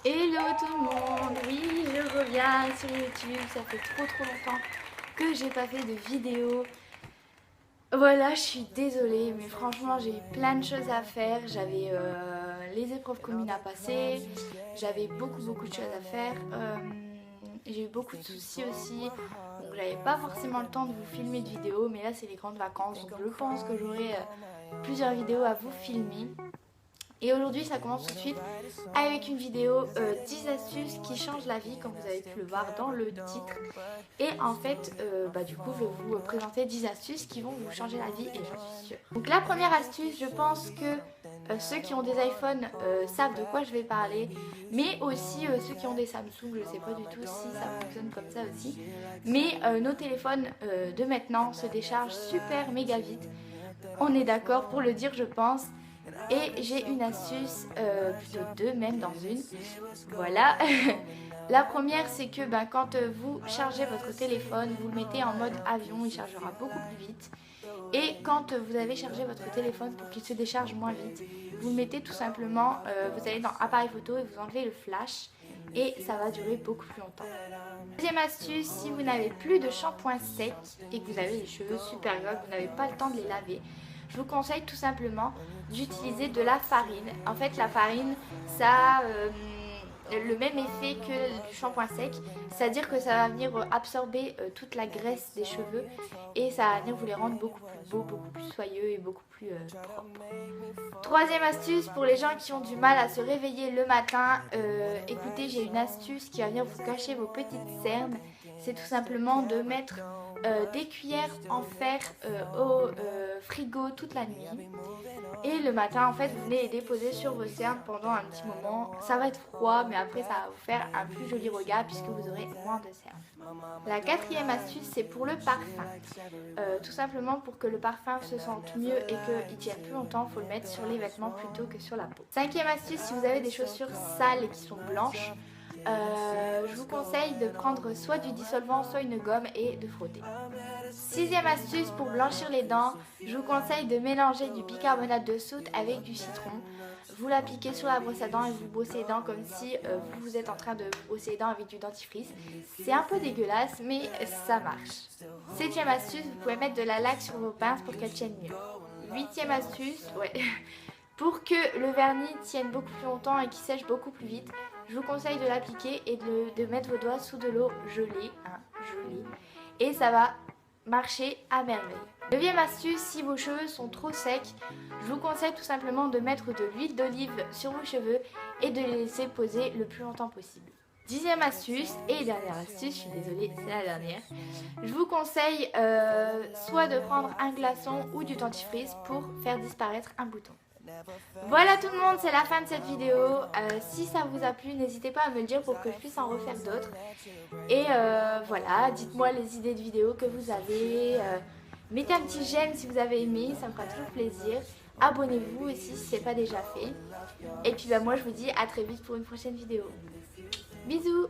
Hello tout le monde, oui je reviens sur YouTube, ça fait trop longtemps que j'ai pas fait de vidéo. Voilà, je suis désolée mais franchement j'ai eu plein de choses à faire, j'avais les épreuves communes à passer, j'avais beaucoup de choses à faire, j'ai eu beaucoup de soucis aussi, donc j'avais pas forcément le temps de vous filmer de vidéos, mais là c'est les grandes vacances donc je pense que j'aurai plusieurs vidéos à vous filmer. Et aujourd'hui ça commence tout de suite avec une vidéo 10 astuces qui changent la vie comme vous avez pu le voir dans le titre. Et en fait du coup je vais vous présenter 10 astuces qui vont vous changer la vie et j'en suis sûre. Donc la première astuce, je pense que ceux qui ont des iPhones savent de quoi je vais parler, mais aussi ceux qui ont des Samsung, je sais pas du tout si ça fonctionne comme ça aussi, mais nos téléphones de maintenant se déchargent super méga vite. On est d'accord pour le dire je pense. Et j'ai une astuce, plutôt deux même dans une. Voilà. La première c'est que quand vous chargez votre téléphone, vous le mettez en mode avion, il chargera beaucoup plus vite. Et quand vous avez chargé votre téléphone pour qu'il se décharge moins vite, vous le mettez tout simplement, vous allez dans appareil photo et vous enlevez le flash. Et ça va durer beaucoup plus longtemps. Deuxième astuce, si vous n'avez plus de shampoing sec et que vous avez les cheveux super gras, que vous n'avez pas le temps de les laver, je vous conseille tout simplement d'utiliser de la farine. En fait la farine ça a le même effet que du shampoing sec, c'est-à-dire que ça va venir absorber toute la graisse des cheveux et ça va venir vous les rendre beaucoup plus beaux, beaucoup plus soyeux et beaucoup plus propres. Troisième astuce pour les gens qui ont du mal à se réveiller le matin, écoutez, j'ai une astuce qui va venir vous cacher vos petites cernes. C'est tout simplement de mettre des cuillères en fer au frigo toute la nuit. Et le matin en fait vous venez les déposer sur vos cernes pendant un petit moment. Ça va être froid mais après ça va vous faire un plus joli regard puisque vous aurez moins de cernes. La quatrième astuce c'est pour le parfum. Tout simplement pour que le parfum se sente mieux et qu'il tienne plus longtemps, il faut le mettre sur les vêtements plutôt que sur la peau. Cinquième astuce, si vous avez des chaussures sales et qui sont blanches, je vous conseille de prendre soit du dissolvant soit une gomme et de frotter. Sixième astuce pour blanchir les dents, je vous conseille de mélanger du bicarbonate de soude avec du citron. Vous l'appliquez sur la brosse à dents et vous brossez les dents comme si vous êtes en train de brosser les dents avec du dentifrice. C'est un peu dégueulasse mais ça marche. Septième astuce, vous pouvez mettre de la laque sur vos pinces pour qu'elles tiennent mieux. Huitième astuce, pour que le vernis tienne beaucoup plus longtemps et qu'il sèche beaucoup plus vite, je vous conseille de l'appliquer et de mettre vos doigts sous de l'eau gelée, gelée, et ça va marcher à merveille. Neuvième astuce, si vos cheveux sont trop secs, je vous conseille tout simplement de mettre de l'huile d'olive sur vos cheveux et de les laisser poser le plus longtemps possible. Dixième astuce et dernière astuce, je suis désolée c'est la dernière, je vous conseille soit de prendre un glaçon ou du dentifrice pour faire disparaître un bouton. Voilà tout le monde, c'est la fin de cette vidéo. Si ça vous a plu, n'hésitez pas à me le dire pour que je puisse en refaire d'autres. Et voilà, dites-moi les idées de vidéos que vous avez. Mettez un petit j'aime si vous avez aimé, ça me fera toujours plaisir. Abonnez-vous aussi si ce n'est pas déjà fait. Et puis moi je vous dis à très vite pour une prochaine vidéo. Bisous!